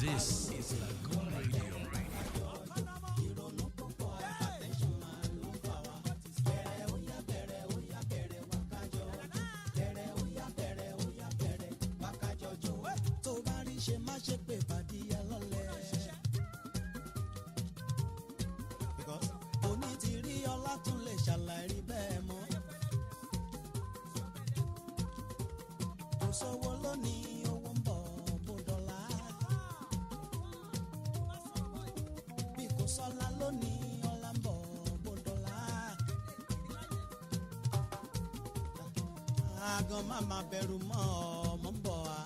This is Lagoon Radio. Mama bẹ̀rù mọ́ ọmọ ń bọ̀ wá.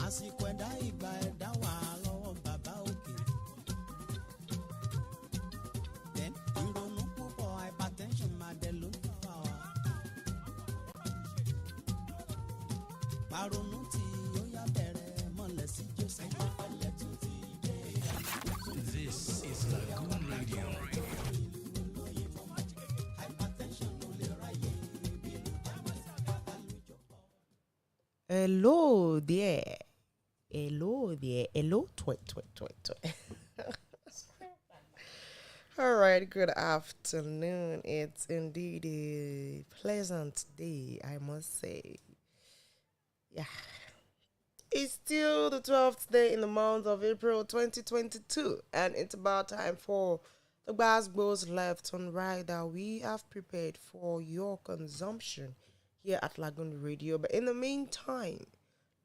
Àsìkò ẹ̀dá ìgbà ẹ̀dá wà lọ́wọ́ bàbá òkè. Then ìrònú púpọ̀ hypertension máa dẹ̀ ló ń fà wá. Pàrònú tí ó yá bẹ̀rẹ̀ mọ́lẹ̀ sí Jésù. This is Lagoon Radio. Hello there. Hello there. Hello, twit. All right, good afternoon. It's indeed a pleasant day, I must say. Yeah. It's still the 12th day in the month of April 2022, and it's about time for the Gbasgbos left and right that we have prepared for your consumption here at Lagoon Radio. But in the meantime,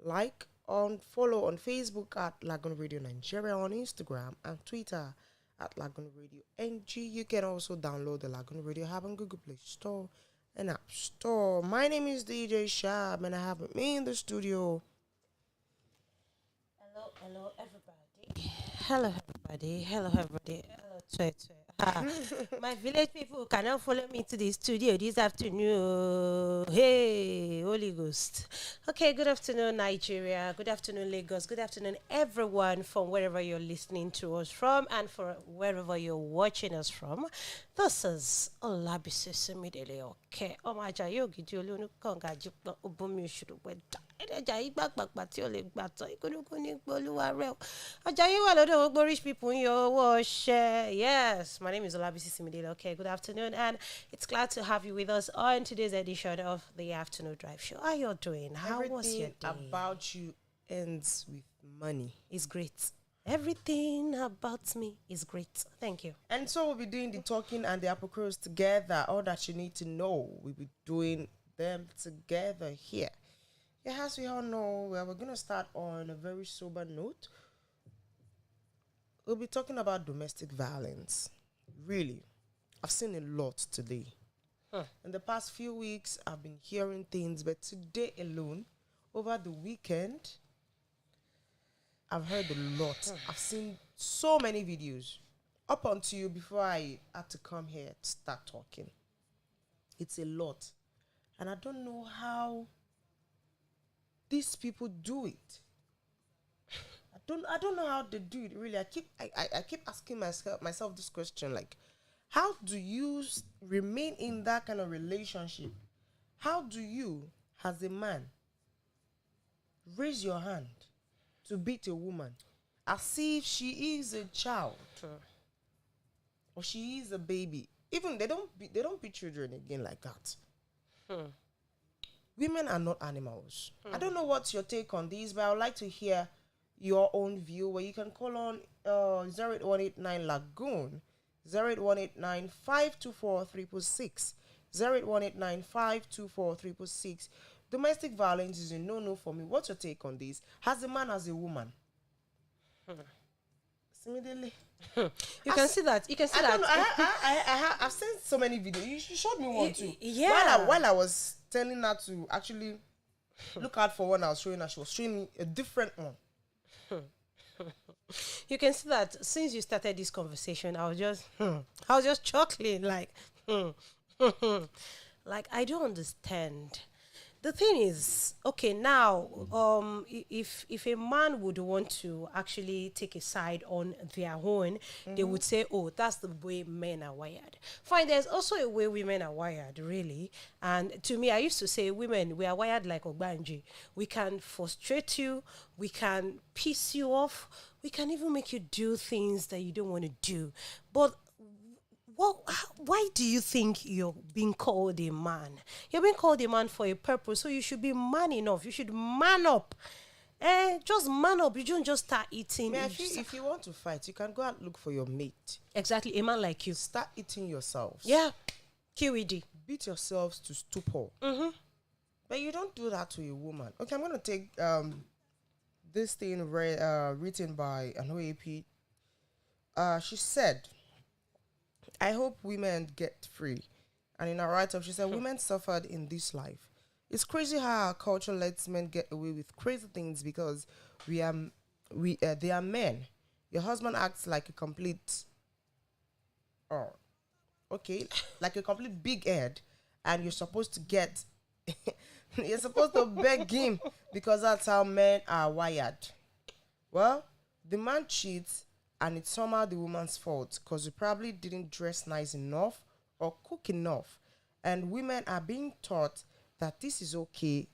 follow on Facebook at Lagoon Radio Nigeria, on Instagram and Twitter at Lagoonradio.Ng. You can also download the Lagoon Radio app on Google Play Store and App Store. My name is DJ Shab, and I have with me in the studio. Hello everybody. Hello everybody. Hello, my village people cannot follow me to the studio this afternoon. Hey, Holy Ghost. Okay, good afternoon, Nigeria. Good afternoon, Lagos. Good afternoon, everyone from wherever you're listening to us from and for wherever you're watching us from. This is Olabisi Simidele. Okay. Oh my God, you get your little conga jupla ubumi should wet. People in your wash. Yes, my name is Olabisi Simidele. Okay, good afternoon, and it's glad to have you with us on today's edition of the Afternoon Drive Show. How are you doing? How was your day? Everything about you ends with money. It's great. Everything about me is great. Thank you. And so we'll be doing the talking and the apocryphals together. All that you need to know, we'll be doing them together here. Yeah, as we all know, we're going to start on a very sober note. We'll be talking about domestic violence. Really, I've seen a lot today. In the past few weeks, I've been hearing things, but today alone, over the weekend, I've heard a lot. I've seen so many videos. Up until you before I had to come here to start talking. It's a lot. And I don't know how these people do it. I don't know how they do it, really. I keep asking myself this question, like, how do you remain in that kind of relationship? How do you, as a man, raise your hand to beat a woman as if she is a child or she is a baby? Even they don't beat children again like that. Women are not animals. I don't know what's your take on this, but I would like to hear your own view, where you can call on 08189 Lagoon, 08189 524 666, 08189 524 666. Domestic violence is a no-no for me. What's your take on this? As a man, as a woman? Immediately. You can see that. I've seen so many videos. You showed me one too. Yeah. While I was telling her to actually look out for one I was showing her, she was showing me a different one. You can see that since you started this conversation, I was just chuckling like, like I don't understand. the thing is, okay, now, if a man would want to actually take a side on their own, they would say, oh, that's the way men are wired. Fine, there's also a way women are wired, really. And to me, I used to say, women, we are wired like Ogbanji. We can frustrate you, we can piss you off, we can even make you do things that you don't want to do. But why do you think you're being called a man? You're being called a man for a purpose, so you should be man enough. You should man up. Just man up. You don't just start eating. If you want to fight, you can go and look for your mate. Exactly, a man like you. Start eating yourselves. Yeah, QED. Beat yourselves to stupor. But you don't do that to a woman. Okay, I'm going to take this thing written by an OAP. She said, I hope women get free. And in her write-up, she said, women suffered in this life. It's crazy how our culture lets men get away with crazy things because they are men. Your husband acts like a complete, like a complete big head, and you're supposed to get, you're supposed to beg him because that's how men are wired. Well, the man cheats, and it's somehow the woman's fault because you probably didn't dress nice enough or cook enough. And women are being taught that this is okay.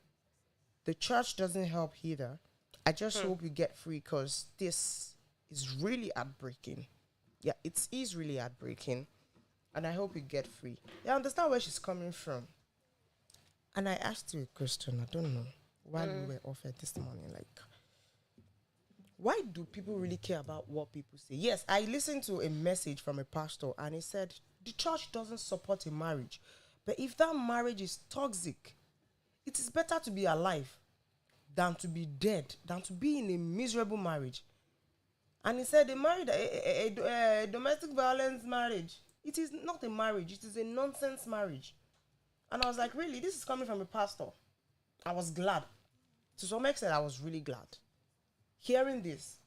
The church doesn't help either. I just hope you get free because this is really heartbreaking. Yeah, it is really heartbreaking. And I hope you get free. Yeah, I understand where she's coming from. And I asked you a question, I don't know, while we were off this morning, like, why do people really care about what people say? Yes, I listened to a message from a pastor and he said, the church doesn't support a marriage. But if that marriage is toxic, it is better to be alive than to be dead, than to be in a miserable marriage. And he said a domestic violence marriage, it is not a marriage, it is a nonsense marriage. And I was like, really? This is coming from a pastor. I was glad. To some extent, I was really glad. Hearing this,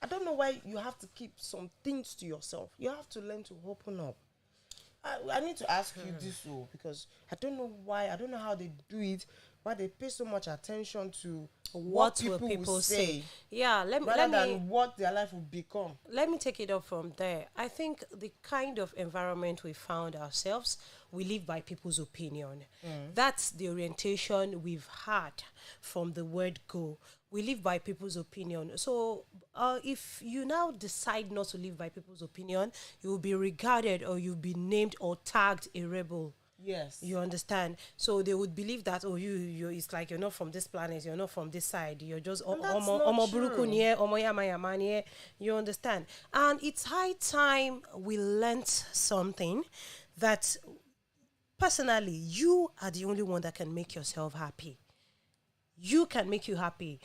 I don't know why you have to keep some things to yourself. You have to learn to open up. I need to ask you this though, because I don't know why, I don't know how they do it, why they pay so much attention to what people will say. Yeah, let me what their life will become. Let me take it up from there. I think the kind of environment we found ourselves, we live by people's opinion. That's the orientation we've had from the word go. We live by people's opinion. So if you now decide not to live by people's opinion, you will be regarded or you'll be named or tagged a rebel. Yes. You understand? So they would believe that, oh, you it's like you're not from this planet, you're not from this side, you're just you understand? And it's high time we learnt something that personally, you are the only one that can make yourself happy. You can make you happy.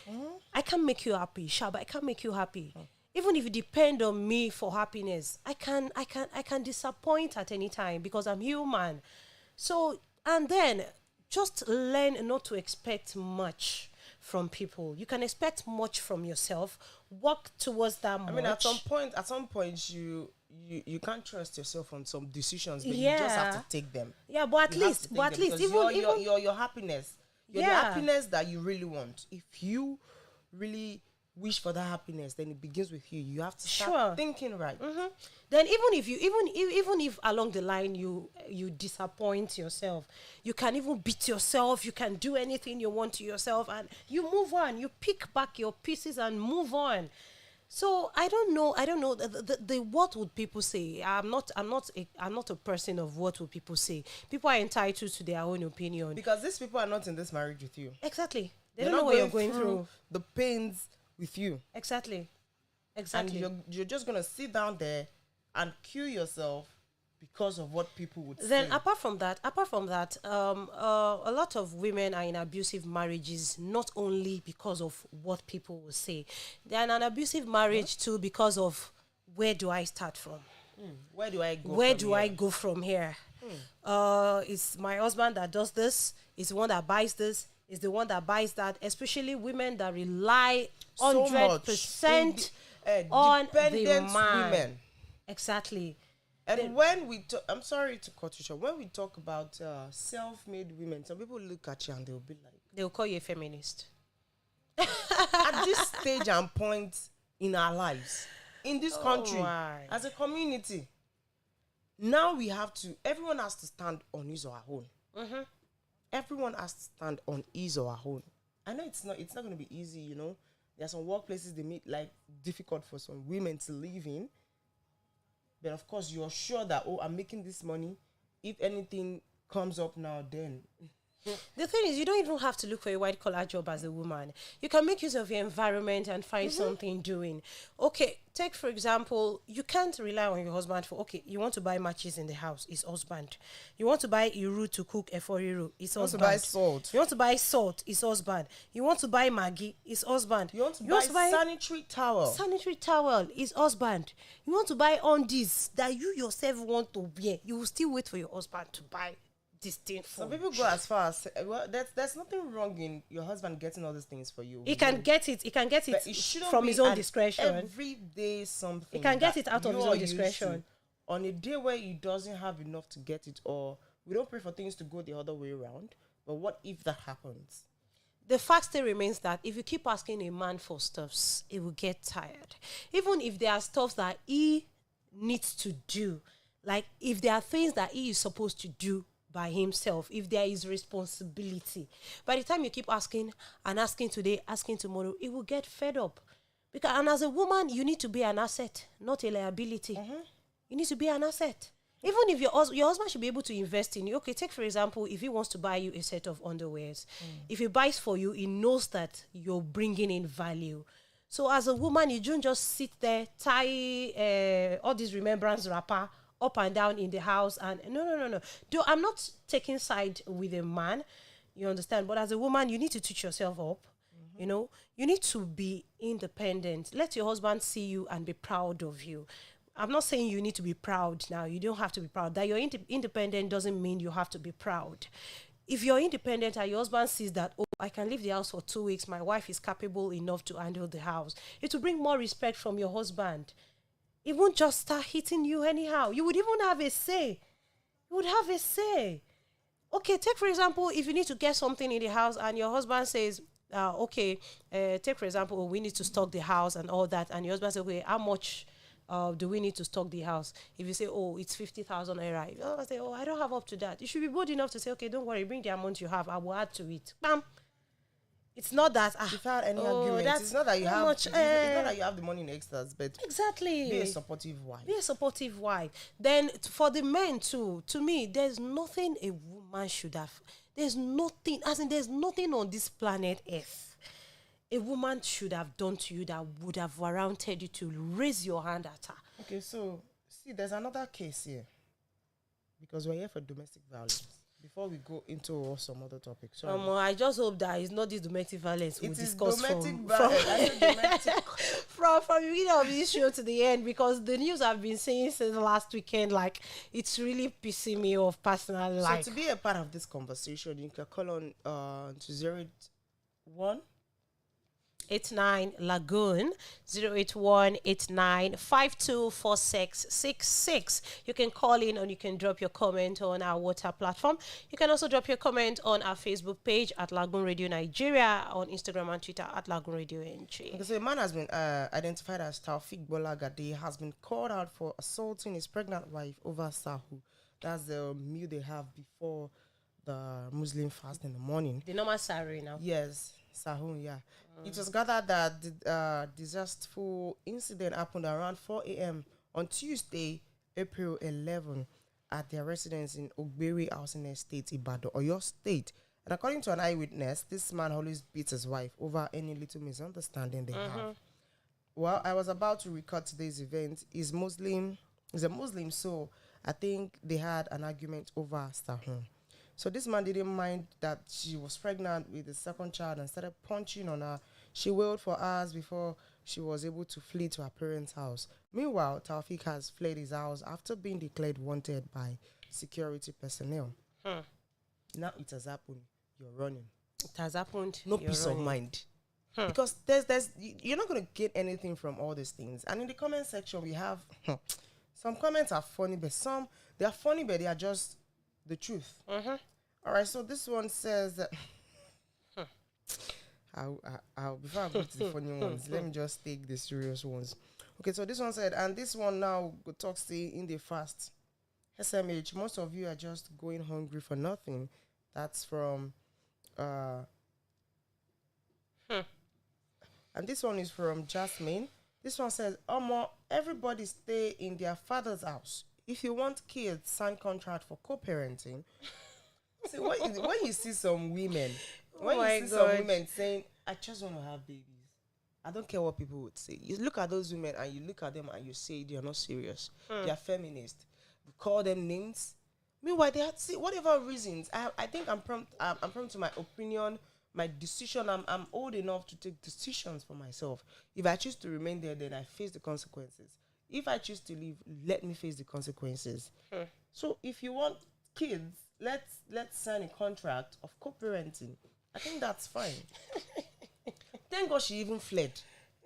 I can make you happy. Shaba, I can make you happy. Even if you depend on me for happiness, I can disappoint at any time because I'm human. So, and then just learn not to expect much from people. You can expect much from yourself. Work towards that much. I mean, at some point, you can't trust yourself on some decisions, but you just have to take them. Yeah, but at least even your happiness. The happiness that you really want. If you really wish for that happiness, then it begins with you. You have to start thinking right. Then even if along the line you disappoint yourself, you can even beat yourself. You can do anything you want to yourself, and you move on. You pick back your pieces and move on. So I don't know. The what would people say? I'm not a person of what would people say. People are entitled to their own opinion. Because these people are not in this marriage with you. Exactly. They don't know what you're going through. The pains with you. Exactly. And you're just gonna sit down there and kill yourself because of what people would say. Then apart from that, a lot of women are in abusive marriages not only because of what people will say. They're in an abusive marriage too because of where do I start from? Where do I go? I go from here? It's my husband that does this. It's the one that buys this. It's the one that buys that. Especially women that rely 100% on the man. Women. Exactly. And when we talk, I'm sorry to cut you short. When we talk about self-made women, some people look at you and they'll be like, they'll call you a feminist. at this stage and point in our lives, in this country, my. as a community, now everyone has to stand on his or her own. Mm-hmm. Everyone has to stand on his or her own. I know it's not going to be easy, you know. There are some workplaces they make like difficult for some women to live in. But of course, you're sure that, I'm making this money. If anything comes up now, then. The thing is, you don't even have to look for a white-collar job as a woman. You can make use of your environment and find something doing. Okay, take, for example, you can't rely on your husband for, you want to buy matches in the house, it's husband. You want to buy iru to cook eforiru, it's husband. You want to buy salt. You want to buy salt, it's husband. You want to buy Maggi, it's husband. You want to buy sanitary towel. Sanitary towel is husband. You want to buy undies that you yourself want to wear. You will still wait for your husband to buy this thing for Some people go as far as, there's nothing wrong in your husband getting all these things for you. He can get it. He can get it from his own discretion. Every day something. He can get it out of his own discretion. On a day where he doesn't have enough to get it, or we don't pray for things to go the other way around. But what if that happens? The fact still remains that if you keep asking a man for stuffs, he will get tired. Even if there are stuffs that he needs to do, like if there are things that he is supposed to do by himself, if there is responsibility, by the time you keep asking and asking today, asking tomorrow, it will get fed up. And as a woman, you need to be an asset, not a liability. You need to be an asset. Even if your husband should be able to invest in you. Okay, take for example, if he wants to buy you a set of underwears, if he buys for you, he knows that you're bringing in value. So as a woman, you don't just sit there, tie all these remembrance wrapper up and down in the house, and no. I'm not taking side with a man, you understand, but as a woman, you need to teach yourself up. You know, you need to be independent. Let your husband see you and be proud of you. I'm not saying you need to be proud now. You don't have to be proud. That you're independent doesn't mean you have to be proud. If you're independent and your husband sees that, I can leave the house for 2 weeks, my wife is capable enough to handle the house, it will bring more respect from your husband. It won't just start hitting you anyhow. You would even have a say. You would have a say. Okay, take for example, if you need to get something in the house and your husband says, take for example, we need to stock the house and all that. And your husband says, okay, how much do we need to stock the house? If you say, it's 50,000 naira. I say, I don't have up to that. You should be bold enough to say, okay, don't worry, bring the amount you have. I will add to it. Bam. It's not that without any argument. It's not that you have. It's not that you have the money in extras, but exactly, be a supportive wife. Be a supportive wife. Then for the men too, to me, there's nothing a woman should have. There's nothing on this planet Earth a woman should have done to you that would have warranted you to raise your hand at her. Okay, so see, there's another case here because we're here for domestic violence. Before we go into some other topics, I just hope that it's not this domestic violence we'll discuss from the beginning of this show to the end, because the news I've been seeing since last weekend, like, it's really pissing me off personally. So to be a part of this conversation, you can call on to 01 89 Lagoon 08189524666. You can call in and you can drop your comment on our WhatsApp platform. You can also drop your comment on our Facebook page at Lagoon Radio Nigeria, on Instagram and Twitter at Lagoonradio.Ng. Okay, so a man has been identified as Taufik Bolagade, has been called out for assaulting his pregnant wife over Sahu. That's the meal they have before the Muslim fast in the morning. The normal Sahur now. Yes. Sahun, yeah. It was gathered that the disastrous incident happened around 4 a.m. on Tuesday, April 11, at their residence in Ogberi Housing Estate, Ibadan, Oyo State. And according to an eyewitness, this man always beats his wife over any little misunderstanding they have. Well, I was about to record today's event. He's a Muslim, so I think they had an argument over Sahun. So this man didn't mind that she was pregnant with the second child and started punching on her. She wailed for hours before she was able to flee to her parents' house. Meanwhile, Taufik has fled his house after being declared wanted by security personnel. Now it has happened. You're running. It has happened. No peace of mind. Because you're not going to get anything from all these things. And in the comment section, we have Some comments are funny, but some they are funny, but they are just the truth. All right, so this one says that I'll before I go to the funny ones, let me just take the serious ones. Okay, so this one said, and this one now go talk say in the fast. SMH, most of you are just going hungry for nothing. That's from and this one is from Jasmine. This one says, everybody stay in their father's house. If you want kids, sign contract for co-parenting. See, when you see some women, some women saying, I just want to have babies, I don't care what people would say. You look at those women and you look at them and you say they are not serious. They are feminist. You call them names. Meanwhile, they have whatever reasons. I think I'm prompt to my opinion, my decision. I'm old enough to take decisions for myself. If I choose to remain there, then I face the consequences. If I choose to leave, let me face the consequences. So if you want kids, let's sign a contract of co-parenting. I think that's fine. Thank God she even fled.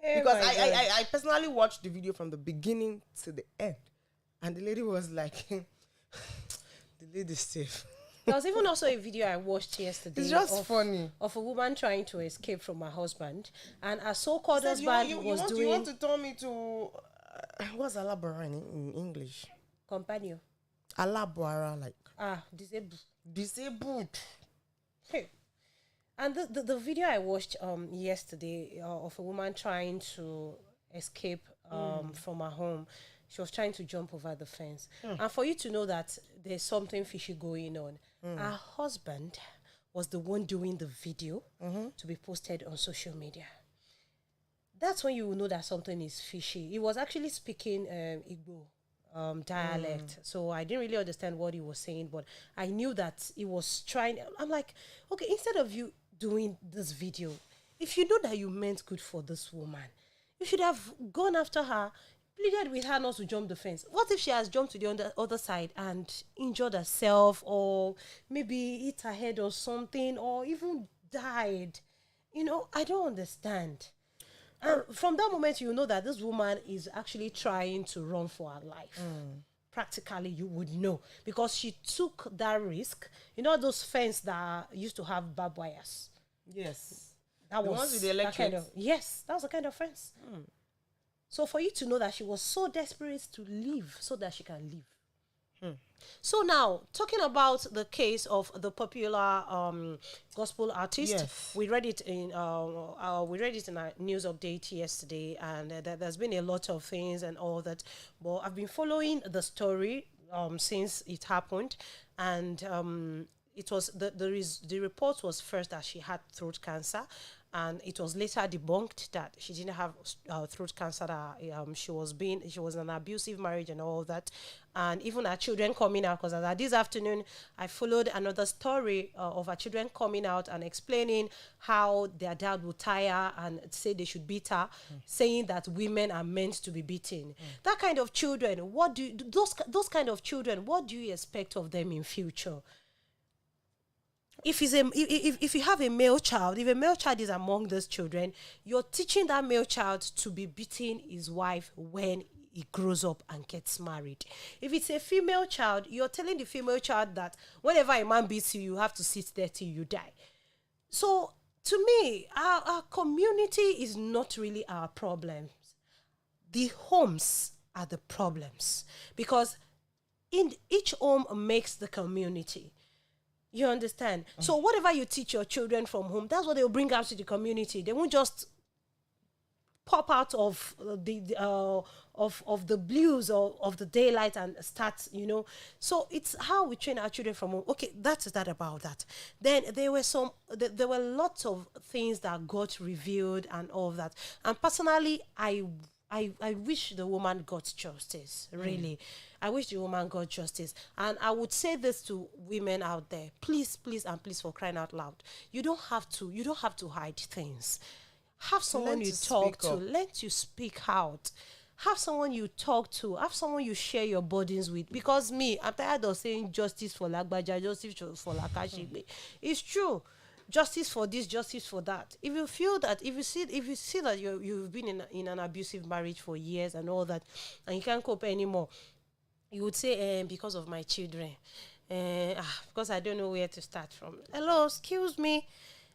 Because I personally watched the video from the beginning to the end. And the lady was like, the lady's safe. There was even also a video I watched yesterday. It's just funny. Of a woman trying to escape from her husband. And her so-called husband was doing... You want to tell me to... what's alabora in English? Companion. Alabora, like... Disabled. Disabled. Hey. And the video I watched yesterday of a woman trying to escape from her home, she was trying to jump over the fence. And for you to know that there's something fishy going on, her husband was the one doing the video to be posted on social media. That's when you will know that something is fishy. He was actually speaking Igbo dialect. So I didn't really understand what he was saying, but I knew that he was trying. I'm like, okay, instead of you doing this video, if you know that you meant good for this woman, you should have gone after her, pleaded with her not to jump the fence. What if she has jumped to the other side and injured herself, or maybe hit her head or something, or even died? I don't understand. And from that moment, you know that this woman is actually trying to run for her life. Practically, you would know, because she took that risk. Those fences that used to have barbed wires. Yes. That the was ones with the electric. Yes, that was the kind of fence. So for you to know that she was so desperate to leave so that she can leave. So now, talking about the case of the popular gospel artist, we read it in our news update yesterday, and there's been a lot of things and all that. But I've been following the story since it happened, and it was the report was first that she had throat cancer. And it was later debunked that she didn't have throat cancer, that she was in an abusive marriage and all that. And even her children coming out, because this afternoon I followed another story of her children coming out and explaining how their dad would tire and say they should beat her, saying that women are meant to be beaten. That kind of children, those kind of children, what do you expect of them in future? If you have a male child, if a male child is among those children, you're teaching that male child to be beating his wife when he grows up and gets married. If it's a female child, you're telling the female child that whenever a man beats you, you have to sit there till you die. So to me, our community is not really our problems. The homes are the problems, because in each home makes the community. You understand? So whatever you teach your children from home, that's what they'll bring out to the community. They won't just pop out of the blues or of the daylight and start, So it's how we train our children from home. Okay, that's that about that. Then there were lots of things that got revealed and all of that. And personally, I wish the woman got justice, really. I wish the woman got justice. And I would say this to women out there. Please, and please, for crying out loud. You don't have to hide things. Have someone you talk to. Let you speak out. Have someone you talk to. Have someone you share your burdens with. Because I'm tired of saying justice for Lagbaja, justice for Lakashigbe. It's true. Justice for this, justice for that. If you feel that, if you see that you've been in an abusive marriage for years and all that, and you can't cope anymore, you would say, because of my children, because I don't know where to start from. Hello, excuse me.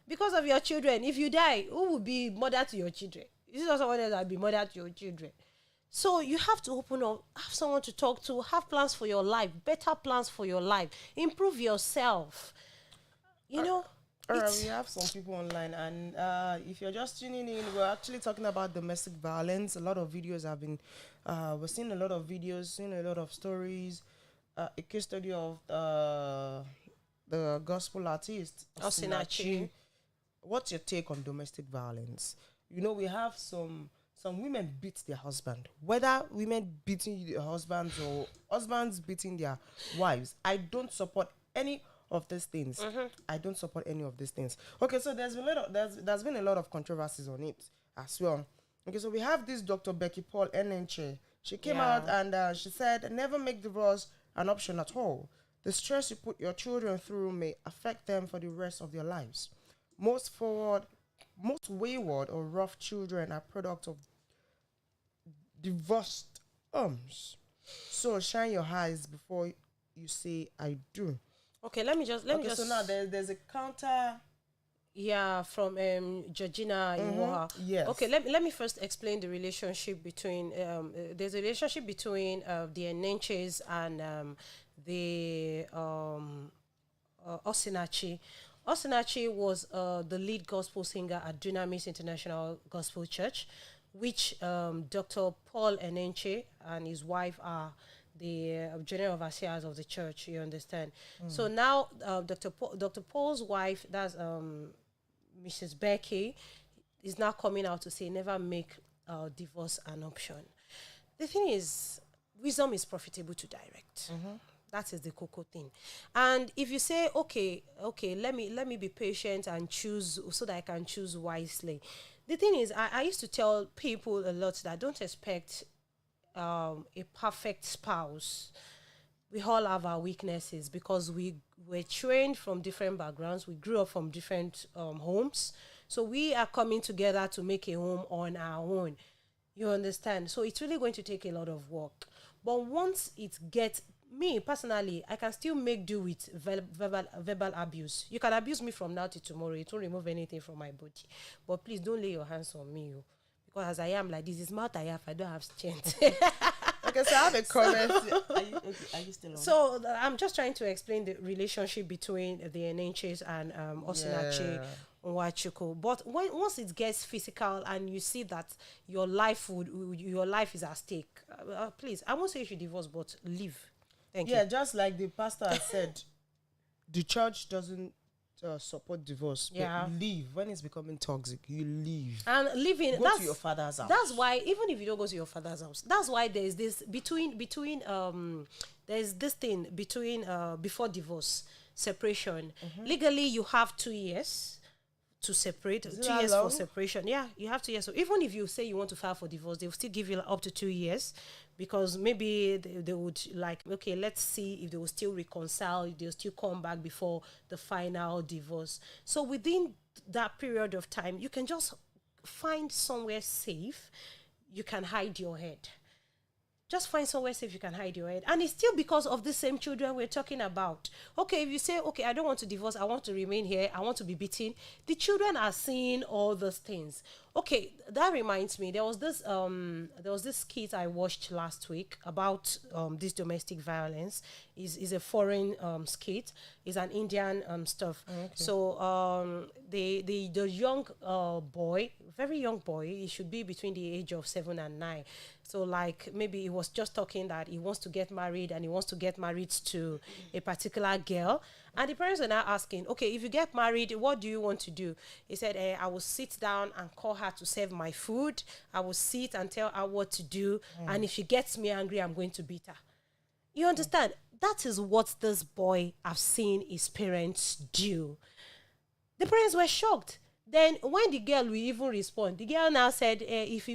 Because of your children, if you die, who will be mother to your children? Is it not someone else that will be mother to your children? So you have to open up, have someone to talk to, have plans for your life, better plans for your life, improve yourself. You know? All right, we have some people online, and if you're just tuning in, we're actually talking about domestic violence. A lot of videos have been, we're seeing a lot of videos, seeing a lot of stories. A case study of the gospel artist, Osinachi. What's your take on domestic violence? You know, we have some women beat their husband. Whether women beating their husbands or husbands beating their wives, I don't support any of these things. I don't support any of these things. Okay, so there's been a lot of controversies on it as well. Okay, so we have this Dr. Becky Paul Enenche. She came out and she said, never make divorce an option at all. The stress you put your children through may affect them for the rest of their lives. Most wayward or rough children are product of divorced homes. So shine your eyes before you say I do. Okay, let me just. So now there's a counter. Yeah, from Georgina Iwoha. Yes. Okay, let me first explain the relationship between there's a relationship between the Enenches and the Osinachi. Osinachi was the lead gospel singer at Dunamis International Gospel Church, which Dr. Paul Enenche and his wife are the general overseers of the church, you understand. So now Dr. Paul's wife, that's Mrs. Becky, is now coming out to say never make divorce an option. The thing is, wisdom is profitable to direct. That is the cocoa thing. And if you say, okay, let me be patient and choose so that I can choose wisely. The thing is, I used to tell people a lot that don't expect a perfect spouse. We all have our weaknesses because we were trained from different backgrounds. We grew up from different homes. So we are coming together to make a home on our own. You understand? So it's really going to take a lot of work. But once it gets, me personally, I can still make do with verbal abuse. You can abuse me from now to tomorrow. It won't remove anything from my body. But please don't lay your hands on me. Because as I am like this, is mouth I have, I don't have strength. Okay, so I have a comment. Are you still on? So I'm just trying to explain the relationship between the Enenches and Osinachi Nwachuku. But once it gets physical and you see that your life is at stake, please, I won't say you should divorce, but leave. Thank you. Yeah, just like the pastor has said, the church doesn't support divorce. Yeah. But leave. When it's becoming toxic, you leave. And living, Go to your father's house. That's why, even if you don't go to your father's house, that's why there's this there's this thing between before divorce, separation. Legally, you have 2 years to separate. 2 years for separation. Yeah, you have 2 years. So even if you say you want to file for divorce, they will still give you up to 2 years, because maybe they would like, okay, let's see if they will still reconcile, if they'll still come back before the final divorce. So within that period of time, you can just find somewhere safe you can hide your head. Just find somewhere safe you can hide your head. And it's still because of the same children we're talking about. Okay, if you say, okay, I don't want to divorce, I want to remain here, I want to be beaten, the children are seeing all those things. Okay, that reminds me, there was this skit I watched last week about this domestic violence. Is a foreign skit. It's an Indian stuff. Okay. So the young boy, very young boy, he should be between the age of 7 and 9. So like maybe he was just talking that he wants to get married and he wants to get married to a particular girl. And the parents are now asking, okay, if you get married, what do you want to do? He said, I will sit down and call her to serve my food. I will sit and tell her what to do. And if she gets me angry, I'm going to beat her. You understand? That is what this boy have seen his parents do. The parents were shocked. Then when the girl will even respond, the girl now said,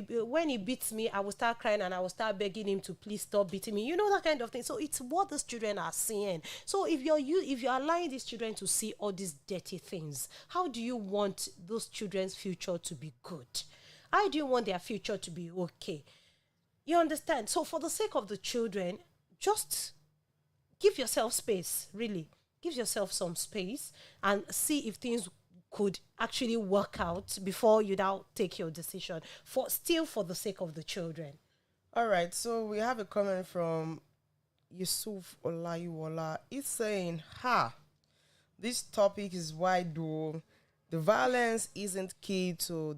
when he beats me, I will start crying and I will start begging him to please stop beating me. You know, that kind of thing. So it's what these children are seeing. So if you're allowing these children to see all these dirty things, how do you want those children's future to be good? How do you want their future to be okay? You understand? So for the sake of the children, just give yourself space, really. Give yourself some space and see if things could actually work out before you now take your decision, for the sake of the children. All right, so we have a comment from Yusuf Olayiwola. He's saying, this topic is wide though. The violence isn't key to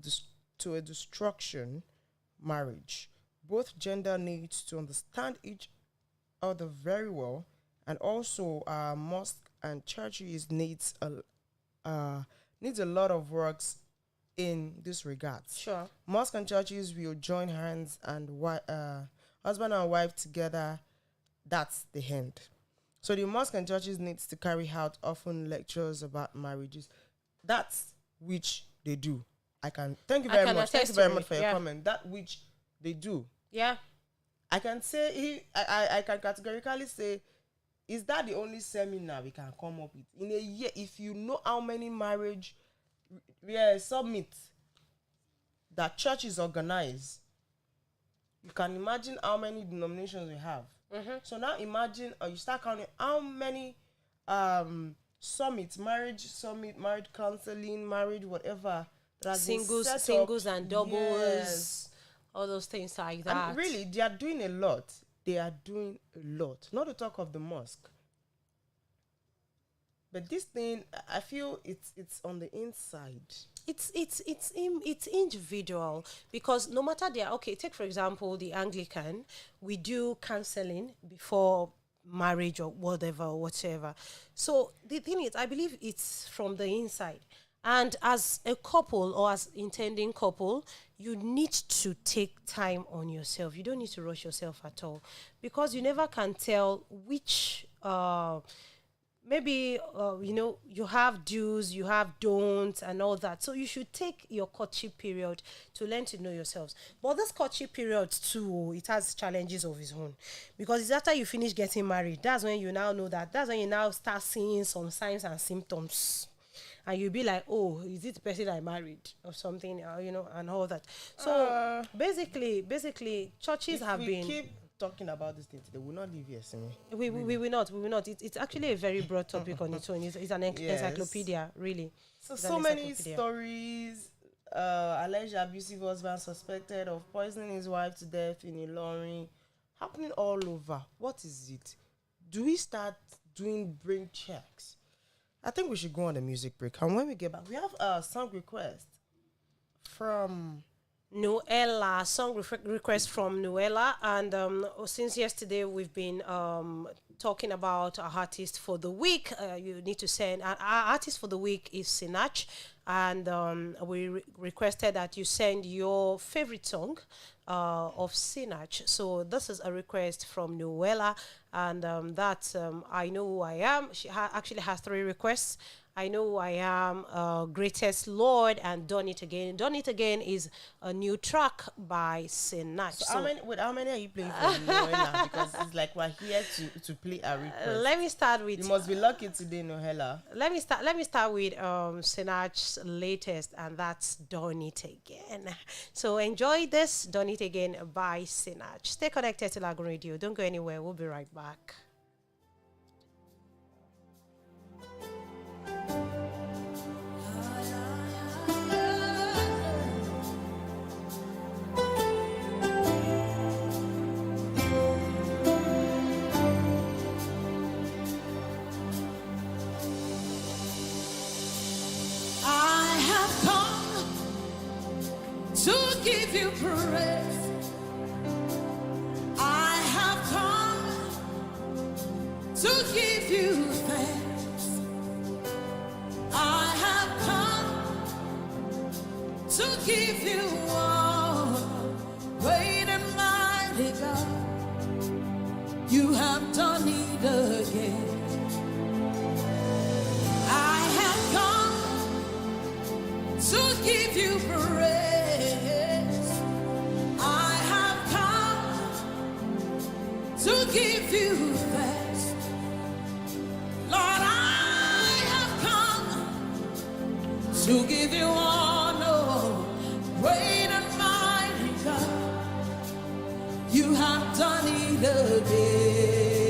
a destruction marriage. Both gender needs to understand each other very well, and also mosque and churches needs a lot of works in this regard. Sure. Mosque and churches will join hands and husband and wife together. That's the end. So the mosque and churches needs to carry out often lectures about marriages. That's which they do. Thank you very much. Thank you very much for your comment. That which they do. Yeah. I can say I can categorically say, is that the only seminar we can come up with in a year? If you know how many marriage summit that churches organize, you can imagine how many denominations we have. So now imagine, or you start counting how many summits, marriage counseling, marriage whatever, that has singles and doubles, all those things like that. And really, they are doing a lot. They are doing a lot. Not to talk of the mosque. But this thing, I feel it's on the inside. It's individual, because no matter take for example the Anglican, we do counseling before marriage or whatever. So the thing is, I believe it's from the inside. And as a couple or as intending couple, you need to take time on yourself. You don't need to rush yourself at all, because you never can tell which maybe you have do's, you have don'ts and all that. So you should take your courtship period to learn to know yourselves. But this courtship period too, it has challenges of its own, because it's after you finish getting married, that's when you now know that's when you now start seeing some signs and symptoms. And you'll be like, oh, is it the person I married or something, and all that. So basically, churches have been... keep talking about this thing today, we'll not leave here, Simi. We will not. It's actually a very broad topic on its own. It's an encyclopedia, really. So many stories. Alleged abusive husband suspected of poisoning his wife to death in Ilorin, happening all over. What is it? Do we start doing brain checks? I think we should go on a music break. And when we get back, we have a song request from Noella. Request from Noella. And since yesterday we've been talking about our artist for the week, you need to send. Our artist for the week is Sinach. And we requested that you send your favorite song of Sinach. So this is a request from Noella, and that's I Know Who I Am. She actually has 3 requests. I Know Who I Am, Greatest Lord, and Done It Again. Done It Again is a new track by Sinach. So how many are you playing for Noella? Because it's like we're here to play a request. Let me start with... You must be lucky today, Noella. Let me start with Sinach's latest, and that's Done It Again. So enjoy this, Done It Again by Sinach. Stay connected to Lagoon Radio. Don't go anywhere. We'll be right back. To give you praise, I have come to give you thanks. I have come to give you all. Great and mighty God, you have done it again. I have come to give you praise. To give you thanks, Lord, I have come to give you honor. Great and mighty God, you have done it again.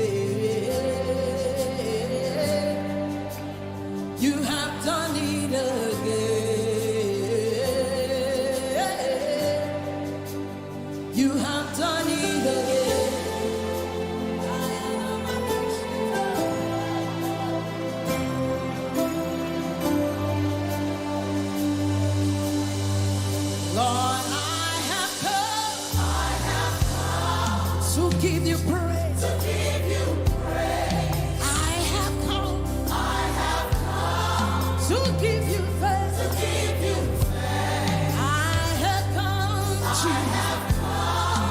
You have done it again. Lord, I have come to give you praise. I have come to give you thanks. I have come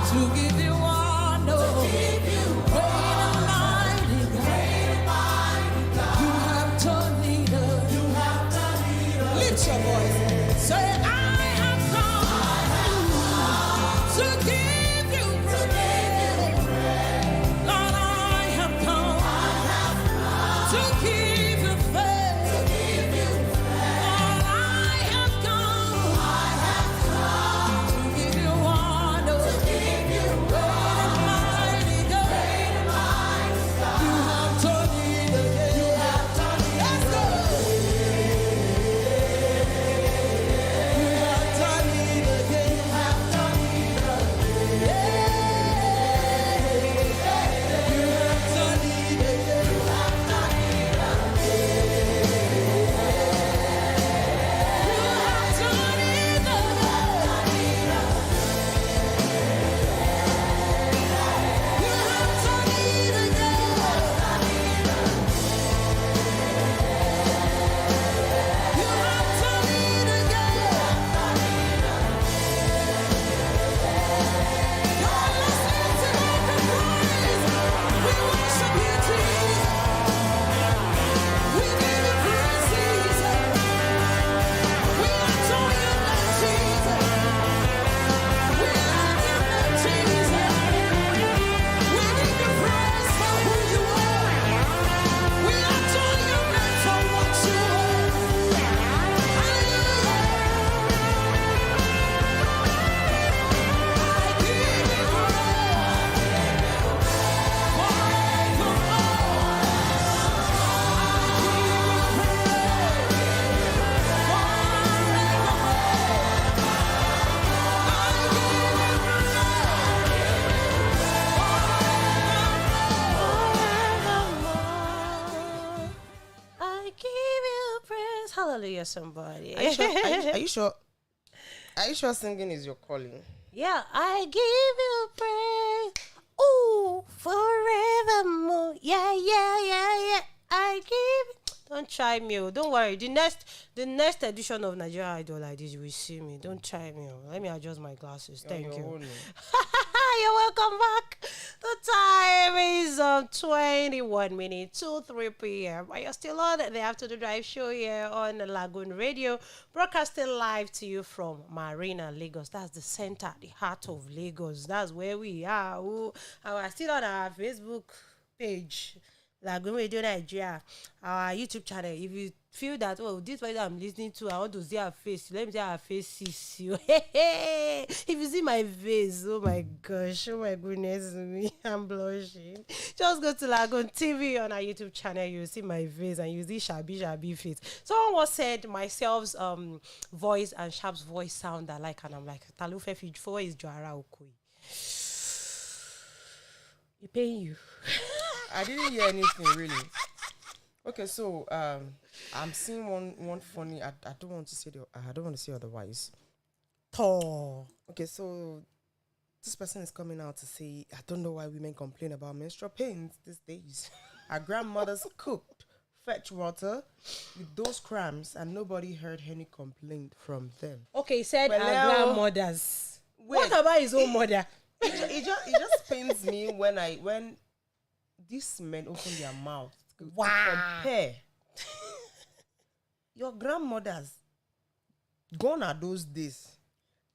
to give you honor. Great and mighty God. You have done it again. Lift your voice. Say, I have come to give you praise. Lord, I have come to give you thanks. Lord, I have come to give you honor. Great and mighty God. You have done it again. Let's go. You have done it again. You have done it again. You have done it again. You have done it I give you praise. Hallelujah, somebody. Are you sure? Are you sure? Are you sure singing is your calling? Yeah, I give you praise. Ooh, forevermore. Yeah. I give. Don't try me. Don't worry. The next edition of Nigeria Idol like this, you will see me. Don't try me. Let me adjust my glasses. Thank you. You're welcome back. The time is 21 minutes to 3 p.m. You're still on the Afternoon Drive show here on Lagoon Radio, broadcasting live to you from Marina, Lagos. That's the center, the heart of Lagos. That's where we are. Ooh, and we're still on our Facebook page, Lagoon Radio Nigeria, our YouTube channel. If you feel that, oh, this one I'm listening to, I want to see her face, let me see her face. If you see my face, oh my gosh, oh my goodness me, I'm blushing. Just go to LagoonTV on our YouTube channel. You'll see my face and you see shabby face. Someone once said myself's voice and Sharp's voice sound alike, and I'm like, Talufe Fijfo is Joara Okoi. It paying you. I didn't hear anything really. Okay, so I'm seeing one funny. I don't want to say I don't want to say otherwise. Okay, so this person is coming out to say, I don't know why women complain about menstrual pains these days. Our grandmothers cooked fetch water with those cramps, and nobody heard any complaint from them. Okay, he said Well, our grandmothers. Wait. What about his own mother? It just pains me when these men open their mouth to compare. Your grandmothers, gone are those days.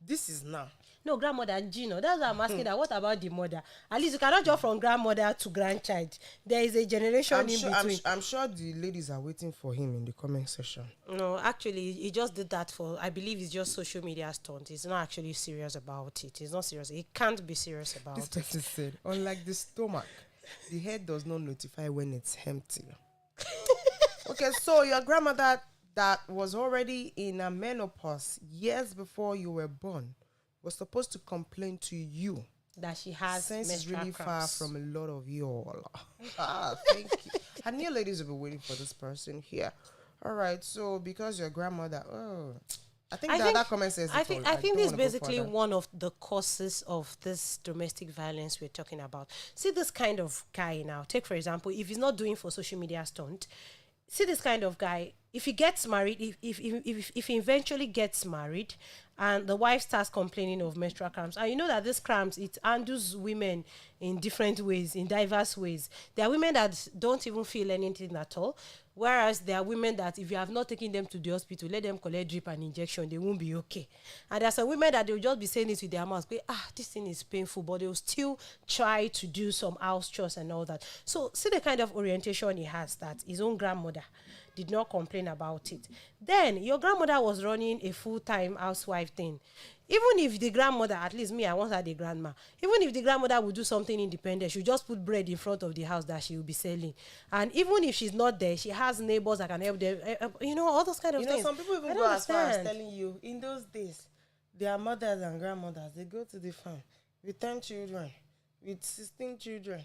This is now. No, grandmother and Gino. That's why I'm asking that. What about the mother? At least you cannot jump from grandmother to grandchild. There is a generation between. I'm sure the ladies are waiting for him in the comment section. No, actually, he just did that for, I believe it's just social media stunt. He's not actually serious about it. He's not serious. He can't be serious about This it. person said, unlike the stomach, the head does not notify when it's empty. Okay, so your grandmother that was already in a menopause years before you were born was supposed to complain to you. That she has Sense is menstrual really cramps. far from a lot of y'all. Thank you. And you ladies will be waiting for this person here. All right, so because your grandmother, I think that comment says I it think all. I think don't this is wanna go basically further. one of the causes of this domestic violence we're talking about. See this kind of guy now. Take for example, if he's not doing for social media stunt, see this kind of guy. If he gets married, if he eventually gets married, and the wife starts complaining of menstrual cramps, and you know that these cramps it handles women in different ways, in diverse ways. There are women that don't even feel anything at all, whereas there are women that if you have not taken them to the hospital, let them collect drip and injection, they won't be okay. And there's some women that they'll just be saying it with their mouths, this thing is painful, but they'll still try to do some house chores and all that. So see the kind of orientation he has, that his own grandmother did not complain about it. Then your grandmother was running a full-time housewife thing. Even if the grandmother, at least me, I once had a grandma, even if the grandmother would do something independent, she'll just put bread in front of the house that she will be selling. And even if she's not there, she has neighbors that can help them, all those kind of things. Some people even I go don't as far as understand. telling you, in those days, their mothers and grandmothers, they go to the farm with 10 children, with 16 children,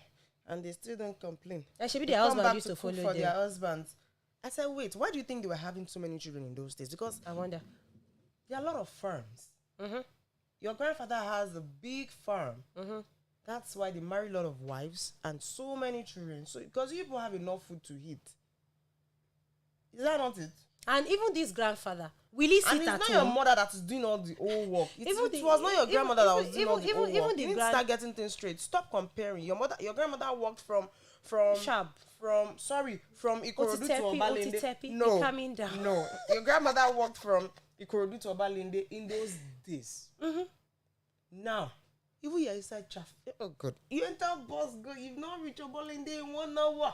and they still don't complain. And she be They their come husband back used to cook follow for them. their husbands. I said, wait, why do you think they were having so many children in those days? Because I wonder. there are a lot of farms. Your grandfather has a big farm. That's why they marry a lot of wives and so many children. So because you people have enough food to eat. Is that not it? And even this grandfather, will he And sit it's at not home? your mother that is doing all the old work. It Even was not your even- grandmother that was even- doing all the even- old even work. the You need to grand- start getting things straight. Stop comparing. Your grandmother worked from Sharp. from Ikorodu to Otitepi, Obalende. Otitepi, No, be calming down. no. Your grandmother worked from Ikorodu to Obalende in those days. Now, even you're inside traffic. Oh God, you enter bus go. You've not reached Obalende in 1 hour.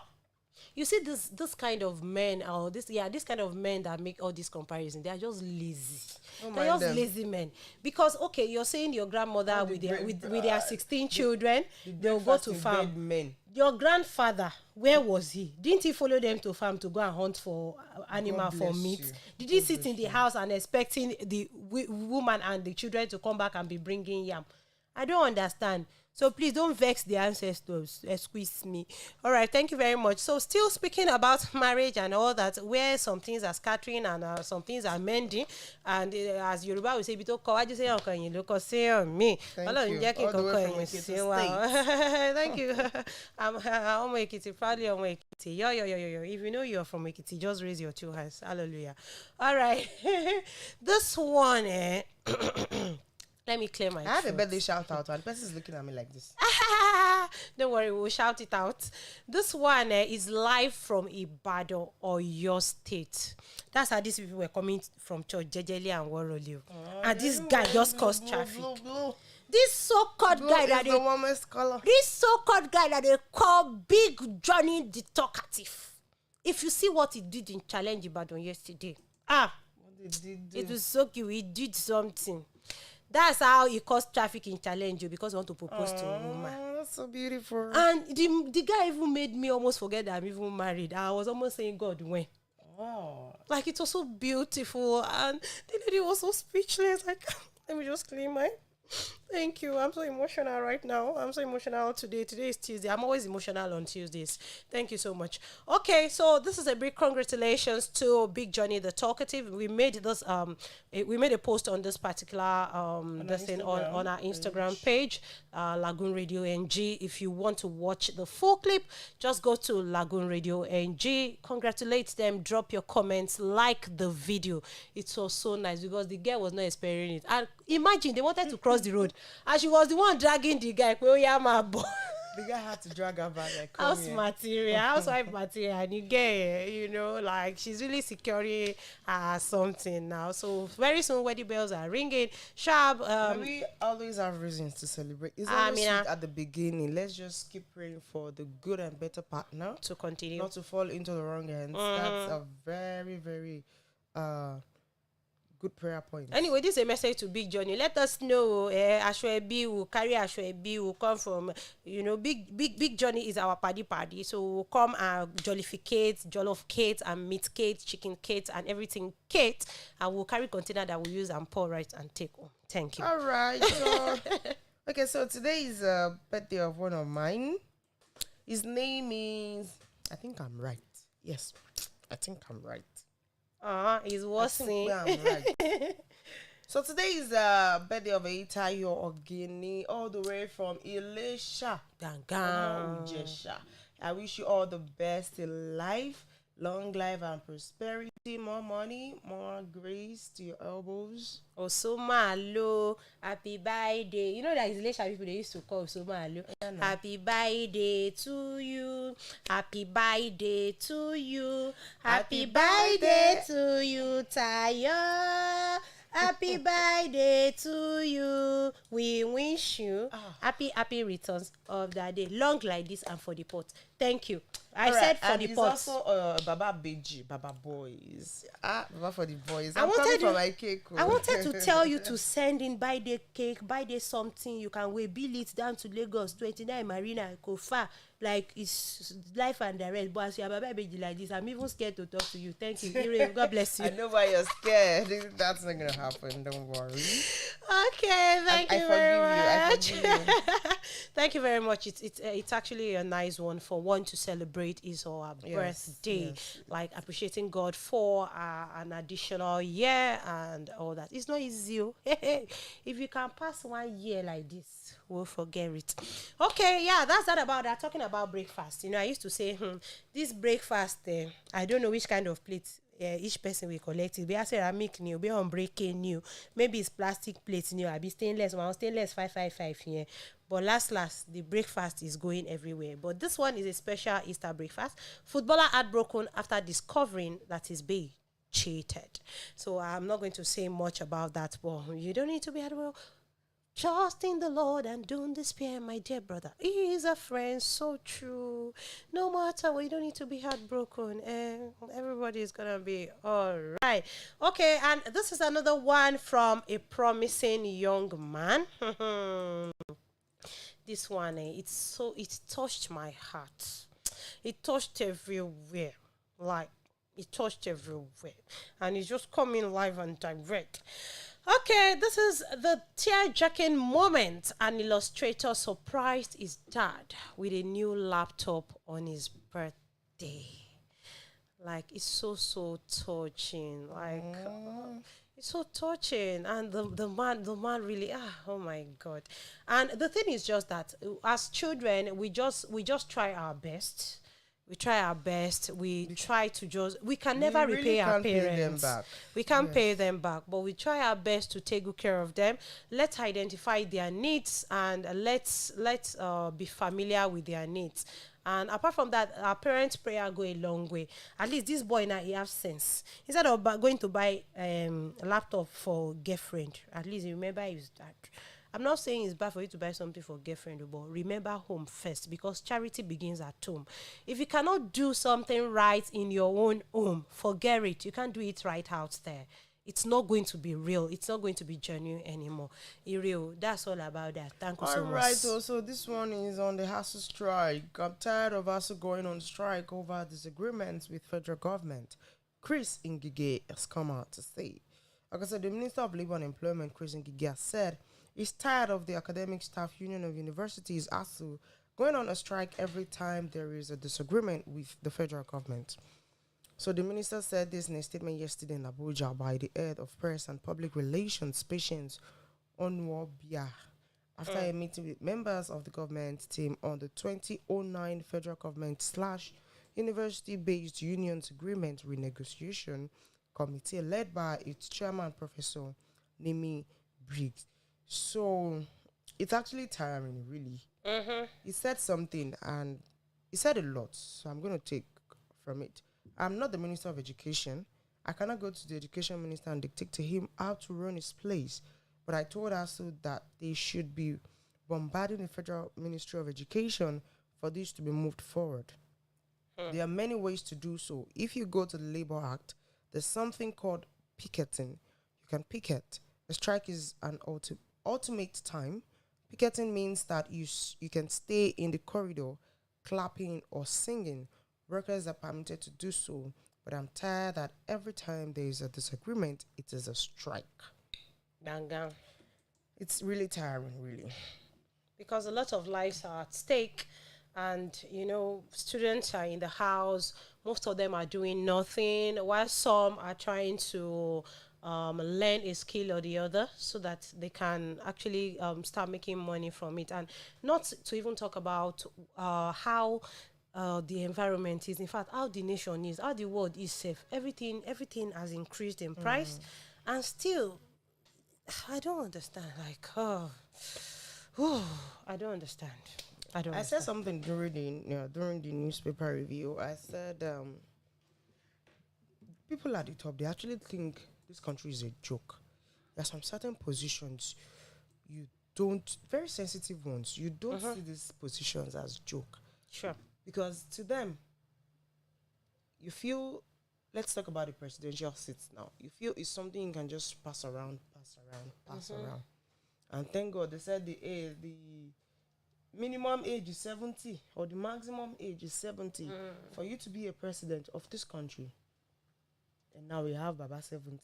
You see this kind of men, or this kind of men that make all these comparisons, they are just lazy. Don't They're mind just them. lazy men. Because okay, you're saying your grandmother All the with their great- with their 16 children, they'll go Breakfast to in farm. bed men. Your grandfather, where was he? Didn't he follow them to farm to go and hunt for animal for bless meat? you. Did he sit in the house and expecting the woman and the children to come back and be bringing yam? I don't understand. So please don't vex the ancestors. Excuse me. All right, thank you very much. So still speaking about marriage and all that, where some things are scattering and some things are mending. And as Yoruba will say, "Bito ko waju se ọkàn yín ló kọ sí ọ̀mí." Thank Ọlọ́run you. jẹ́ kí All the way nǹkan from kan Ekiti sí wa. State. Thank you. I'm ọmọ Ekiti, proudly ọmọ Ekiti. Yo. If you know you're from Ekiti, just raise your 2 hands. Hallelujah. All right. This one, let me clear my I have a throat. birthday shout out, and the person is looking at me like this. Don't worry, we'll shout it out. This one is live from Ibadan or your state. That's how these people were coming from church, Jejeli and Waroli. And this guy just caused traffic. Blue. This so-called Blue guy is that the warmest color. they call Big Johnny the Talkative. If you see what he did in Challenge Ibadan yesterday, What did it was so cute. He did something. That's how he caused traffic in Challenge because he want to propose to a woman. Oh, that's so beautiful. And the guy even made me almost forget that I'm even married. I was almost saying, God, when? Oh. Like, it was so beautiful. And the lady was so speechless. Like, let me just clean my... Thank you. I'm so emotional right now. I'm so emotional today. Today is Tuesday. I'm always emotional on Tuesdays. Thank you so much. Okay, so this is a big congratulations to Big Johnny the Talkative. We made this we made a post on this particular this thing on our Instagram page, Lagoonradio.Ng. If you want to watch the full clip, just go to Lagoonradio.Ng. Congratulate them, drop your comments, like the video. It was so nice because the girl was not experiencing it. And imagine they wanted to cross the road and she was the one dragging the guy. The guy had to drag her back like Housewife material, and you get, like she's really securing something now. So very soon wedding bells are ringing. Sharp. We always have reasons to celebrate. It's I always mean, sweet at the beginning. Let's just keep praying for the good and better partner, to continue. not to fall into the wrong hands. That's a very, very good prayer points. Anyway, this is a message to Big Johnny. Let us know. Ashwebi will carry Ashwebi will come from, Big Johnny is our party. So we'll come and jollificate, jollof and meat cake, chicken cake, and everything cake. And we'll carry container that we'll use and pour right and take home. Thank you. All right. So, okay, so today is a birthday of one of mine. His name is, I think I'm right. Yes, I think I'm right. He's worsening. I'm right. So today is the birthday of Itayo Ogini, all the way from Ilesha. Ujesha. I wish you all the best in life, long life and prosperity, more money, more grace to your elbows. Osomalo, happy birthday. You know that is Ilesha people they used to call Osomalo. Happy birthday to you. Happy birthday to you. Happy birthday to you, Tayo. Happy birthday to you. We wish you happy returns of that day. Long like this and for the pot. Thank you. I said for the pot. He's also Baba Beji, Baba Boys. Baba for the boys. I wanted for my cake. I wanted to tell you to send in birthday cake, birthday something. You can way bill it down to Lagos, 29 Marina, Kofa. Like it's life and the rest. But as you are Baba Beji like this, I'm even scared to talk to you. Thank you. Ire, God bless you. I know why you're scared. That's not gonna happen. Don't worry. Okay, thank you very much. I forgive you. Thank you very much. It's actually a nice one for one to celebrate his or her birthday. Yes. Like appreciating God for an additional year and all that. It's not easy. If you can pass 1 year like this, we'll forget it. Okay, yeah, that's that about that. Talking about breakfast. I used to say, this breakfast, I don't know which kind of plate each person will collect it. Be a ceramic new, be unbreaking new. Maybe it's plastic plates new. I be stainless 555 here. But last, the breakfast is going everywhere. But this one is a special Easter breakfast. Footballer heartbroken after discovering that he's being cheated. So I'm not going to say much about that. But you don't need to be heartbroken. Trust in the Lord and don't despair, my dear brother. He is a friend, so true. No matter what, you don't need to be heartbroken. Everybody is going to be all right. Okay, and this is another one from a promising young man. This one, it touched my heart. It touched everywhere. Like, it touched everywhere. And it's just coming live and direct. Okay, this is the tear-jerking moment. An illustrator surprised his dad with a new laptop on his birthday. Like, it's so touching. Like, it's so touching. And the man really, oh my God. And the thing is just that as children, we just try our best. We try our best. We try to we can never repay our parents. We can't pay them back, but we try our best to take good care of them. Let's identify their needs and let's be familiar with their needs. And apart from that, our parents' prayer go a long way. At least this boy now, he has sense. Instead of going to buy a laptop for girlfriend, at least he remember his dad. I'm not saying it's bad for you to buy something for girlfriend, but remember home first, because charity begins at home. If you cannot do something right in your own home, forget it. You can't do it right out there. It's not going to be real. It's not going to be genuine anymore. Real. That's all about that. Thank you so much. All right, so this one is on the ASU strike. I'm tired of ASU going on strike over disagreements with federal government. Chris Ngige has come out to say. Like I said, the Minister of Labor and Employment, Chris Ngige, has said he's tired of the Academic Staff Union of Universities, ASU, going on a strike every time there is a disagreement with the federal government. So the minister said this in a statement yesterday in Abuja by the head of press and public relations, Patience Onwobia, after a meeting with members of the government team on the 2009 federal government / university-based unions agreement renegotiation committee led by its chairman, Professor Nimi Briggs. So it's actually tiring, really. He said something and he said a lot, so I'm going to take from it. I'm not the Minister of Education. I cannot go to the Education Minister and dictate to him how to run his place. But I told ASU that they should be bombarding the Federal Ministry of Education for this to be moved forward. There are many ways to do so. If you go to the Labor Act, there's something called picketing. You can picket. A strike is an ultimate time. Picketing means that you can stay in the corridor clapping or singing. Workers are permitted to do so, but I'm tired that every time there is a disagreement, it is a strike. Danga. It's really tiring, really. Because a lot of lives are at stake, and students are in the house. Most of them are doing nothing, while some are trying to learn a skill or the other so that they can actually start making money from it. And not to even talk about how the environment is, in fact, how the nation is, how the world is safe. Everything has increased in price, and still, I don't understand. Like, I don't understand. I said something during the newspaper review. I said people at the top, they actually think this country is a joke. There are some certain positions you don't, very sensitive ones, you don't see these positions as joke. Sure. Because to them, you feel, let's talk about the presidential seats now. You feel it's something you can just pass around. And thank God they said the minimum age is 70 or the maximum age is 70 for you to be a president of this country. And now we have Baba 70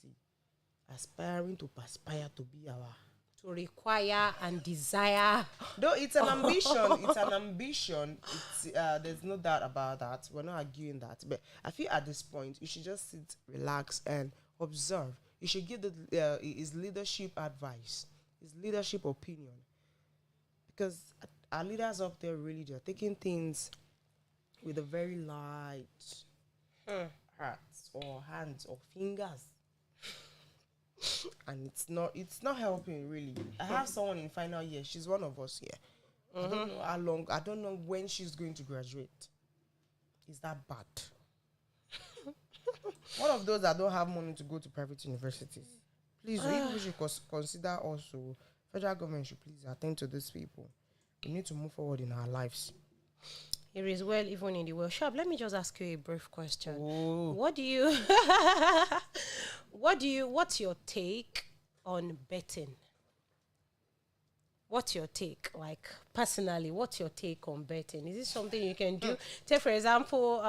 aspiring to perspire to be our... To require and desire. Though it's an ambition. It's there's no doubt about that. We're not arguing that. But I feel at this point, you should just sit, relax, and observe. You should give his leadership advice, his leadership opinion. Because our leaders up there really, they're taking things with a very light hearts or hands or fingers. And it's not helping really. I have someone in final year. She's one of us here. I don't know how long. I don't know when she's going to graduate. Is that bad? One of those that don't have money to go to private universities. Please, we should consider also. Federal government should please attend to these people. We need to move forward in our lives. It is well even in the workshop. Let me just ask you a brief question. Oh. What's your take on betting? What's your take? Like, personally, what's your take on betting? Is this something you can do? Take, for example,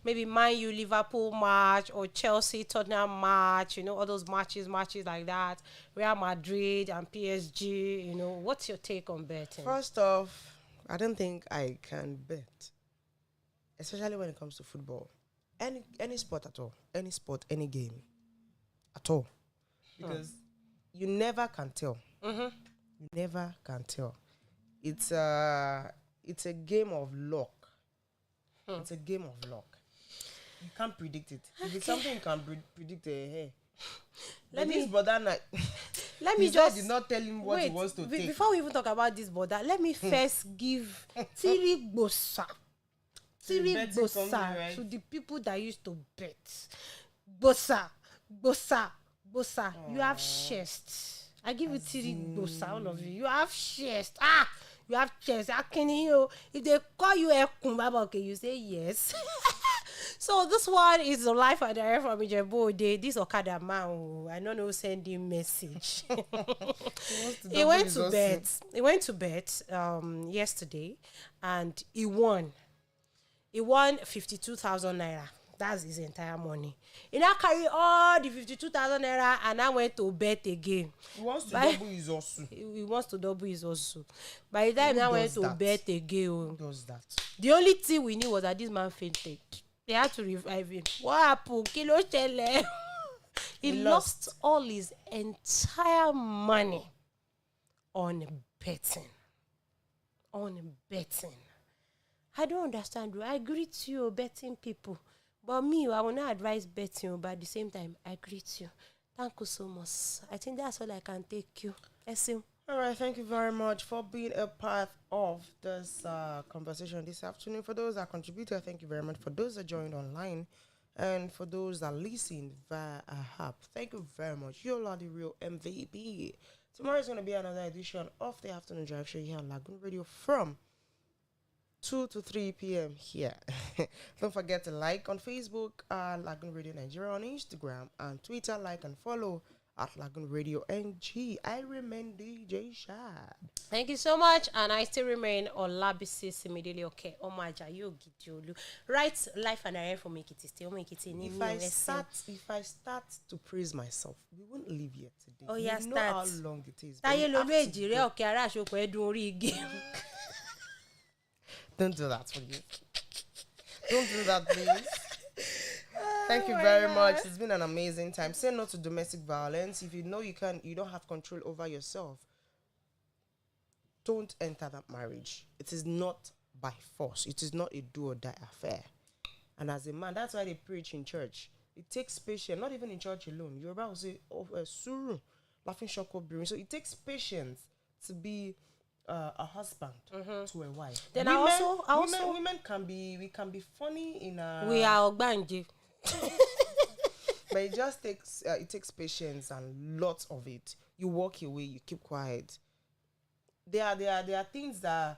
maybe Man U Liverpool match or Chelsea Tottenham match, all those matches like that. Real Madrid and PSG, what's your take on betting? First off, I don't think I can bet, especially when it comes to football. Any sport at all. Any sport, any game at all. Because you never can tell. You never can tell. It's a game of luck. It's a game of luck. You can't predict it. If it's something you can predict, hey. Let me just did not tell him what he wants to take. Before we even talk about this border, let me first give Tiri Bosa right? to the people that used to bet. Bosa, you have chest. I give you Tiri Bosa, all of you. You have chest. You have chest. I can hear. If they call you a kumbaba, okay, you say yes. So this one is the life and direct from Ijebu. This Okada man, I don't know, send him message. He went to bet yesterday, and he won. He won 52,000 naira. That's his entire money. He now carry all the 52,000 naira and I went to bet again. He wants to double his osu. He wants to double his osu. By the time I went to bet again, Who does that? the only thing we knew was that this man fainted. They had to revive him. What happened? Kilo chele. He lost all his entire money on betting. I don't understand. I greet you, betting people. But me, I will not advise betting, but at the same time, I greet you. Thank you so much. I think that's all I can take you. All right, thank you very much for being a part of this conversation this afternoon. For those that contributed, thank you very much. For those that joined online, and for those that listen via a app, thank you very much. You all are the real MVP. Tomorrow is going to be another edition of the Afternoon Drive Show here on Lagoon Radio from 2 to 3 p.m. here. Don't forget to like on Facebook, Lagoon Radio Nigeria, on Instagram and Twitter. Like and follow at Lagoonradio.Ng. I remain DJ Shab. Thank you so much, and I still remain Olabisi Simidili. Okay, Omaja, you Gidiolu. Right, life and direct for make it still make it in. If I start to praise myself, we won't leave here today. Oh yeah, you know how long it is. but Taye we have lolu to ejire go. oke ara asoko edun ori igi. Don't do that for you. Don't do that, please. Thank you very much. It's been an amazing time. Say no to domestic violence. If you know you don't have control over yourself, don't enter that marriage. It is not by force. It is not a do or die affair. And as a man, that's why they preach in church. It takes patience, not even in church alone. You're about to say, suru, laughing shoko brewing. So it takes patience to be a husband to a wife. Then women can be funny in a. We are Ogbanje. But it just takes patience and lots of it. You walk away, you keep quiet. There are things that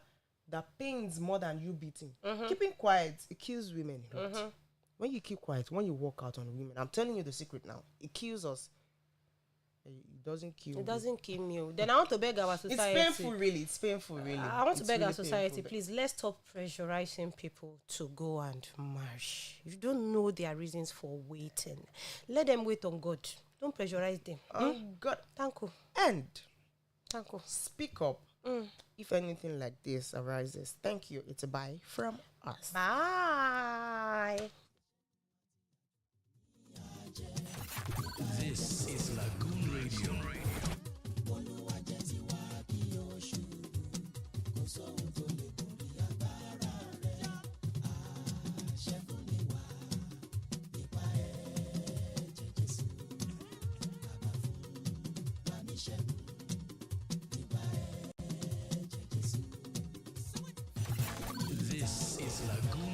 pains more than you beating. Keeping quiet, it kills women a lot. When you keep quiet, when you walk out on women, I'm telling you the secret now. It kills us. It doesn't kill. It doesn't kill me. Then I want to beg our society. It's painful, really. I want to beg our really society, painful. please, let's stop pressurizing people to go and marry. If you don't know their reasons for waiting, let them wait on God. Don't pressurize them. God. Thank you. And Thank you. speak up if anything like this arises. Thank you. It's a bye from us. Bye. This is Lagoon Radio. This is Lagoon